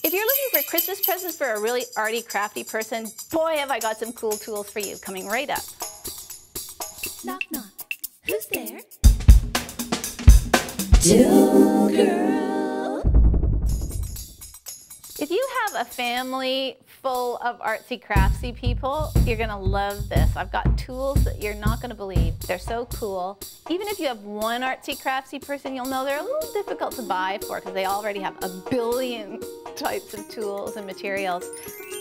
If you're looking for Christmas presents for a really arty, crafty person, boy, have I got some cool tools for you coming right up. Knock, knock. Who's there? ToolGirl. If you have a family full of artsy-craftsy people, you're gonna love this. I've got tools that you're not gonna believe. They're so cool. Even if you have one artsy-craftsy person, you'll know they're a little difficult to buy for because they already have a billion types of tools and materials.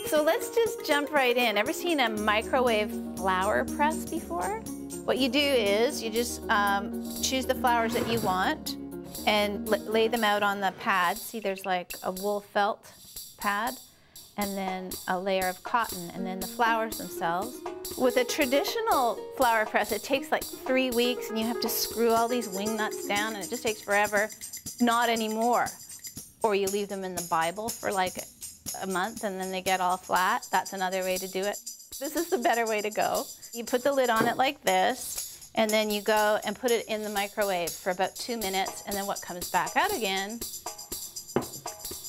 So let's just jump right in. Ever seen a microwave flower press before? What you do is you just choose the flowers that you want and lay them out on the pad. See, there's like a wool felt pad and then a layer of cotton and then the flowers themselves. With a traditional flower press, it takes like 3 weeks and you have to screw all these wing nuts down and it just takes forever. Not anymore. Or you leave them in the Bible for like a month and then they get all flat. That's another way to do it. This is the better way to go. You put the lid on it like this and then you go and put it in the microwave for about 2 minutes, and then what comes back out again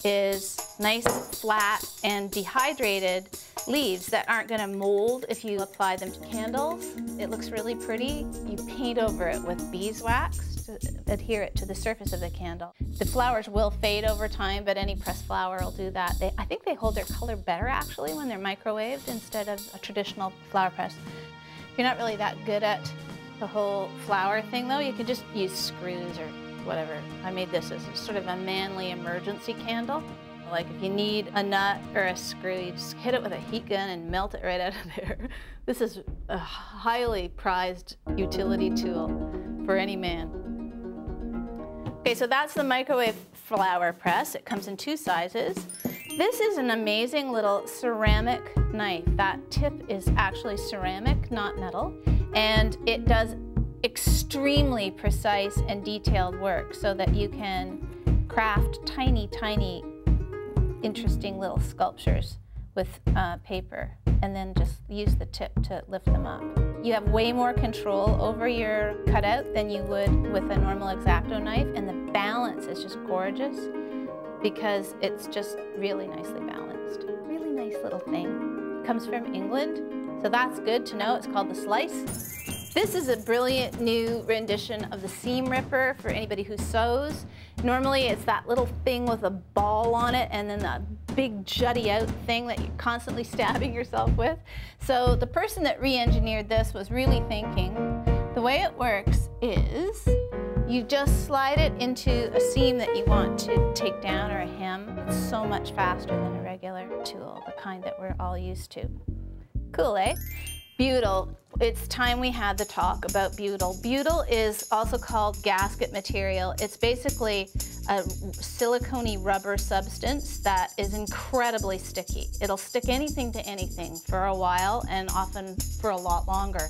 is nice, flat, and dehydrated leaves that aren't going to mold if you apply them to candles. It looks really pretty. You paint over it with beeswax to adhere it to the surface of the candle. The flowers will fade over time, but any pressed flower will do that. I think they hold their color better actually when they're microwaved instead of a traditional flower press. If you're not really that good at the whole flower thing though, you can just use screws or whatever. I made this as sort of a manly emergency candle. Like if you need a nut or a screw, you just hit it with a heat gun and melt it right out of there. This is a highly prized utility tool for any man. Okay, so that's the microwave flower press. It comes in 2 sizes. This is an amazing little ceramic knife. That tip is actually ceramic, not metal, and it does extremely precise and detailed work so that you can craft tiny, tiny, interesting little sculptures with paper and then just use the tip to lift them up. You have way more control over your cutout than you would with a normal X-Acto knife, and the balance is just gorgeous because it's just really nicely balanced. Really nice little thing. It comes from England, so that's good to know. It's called the Slice. This is a brilliant new rendition of the seam ripper for anybody who sews. Normally it's that little thing with a ball on it and then the big jutty out thing that you're constantly stabbing yourself with. So the person that re-engineered this was really thinking, the way it works is you just slide it into a seam that you want to take down or a hem. It's so much faster than a regular tool, the kind that we're all used to. Cool, eh? Butyl. It's time we had the talk about butyl. Butyl is also called gasket material. It's basically a silicone-y rubber substance that is incredibly sticky. It'll stick anything to anything for a while and often for a lot longer.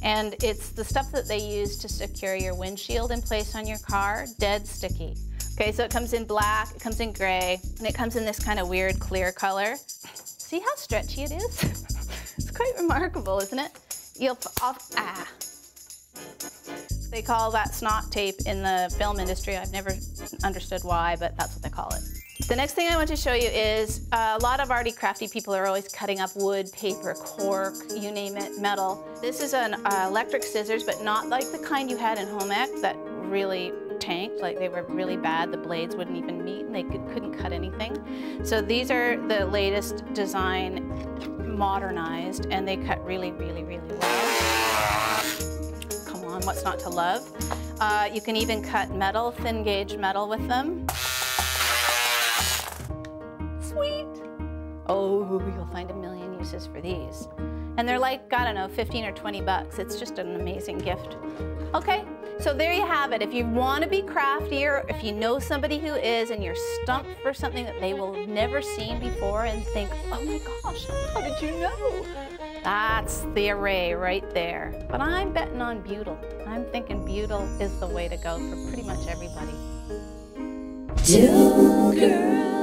And it's the stuff that they use to secure your windshield in place on your car, dead sticky. Okay, so it comes in black, it comes in gray, and it comes in this kind of weird clear color. See how stretchy it is? It's quite remarkable, isn't it? They call that snot tape in the film industry. I've never understood why, but that's what they call it. The next thing I want to show you is a lot of arty crafty people are always cutting up wood, paper, cork, you name it, metal. This is an electric scissors, but not like the kind you had in home ec that really tanked, like they were really bad. The blades wouldn't even meet and they couldn't cut anything. So these are the latest design, modernized, and they cut really, really, really well. Come on, what's not to love? You can even cut metal, thin gauge metal with them. Sweet. Oh, you'll find a million uses for these. And they're like, I don't know, 15 or 20 bucks. It's just an amazing gift. Okay, so there you have it. If you want to be craftier, if you know somebody who is and you're stumped for something that they will have never seen before and think, oh my gosh, how did you know? That's the array right there. But I'm betting on butyl. I'm thinking butyl is the way to go for pretty much everybody. ToolGirl.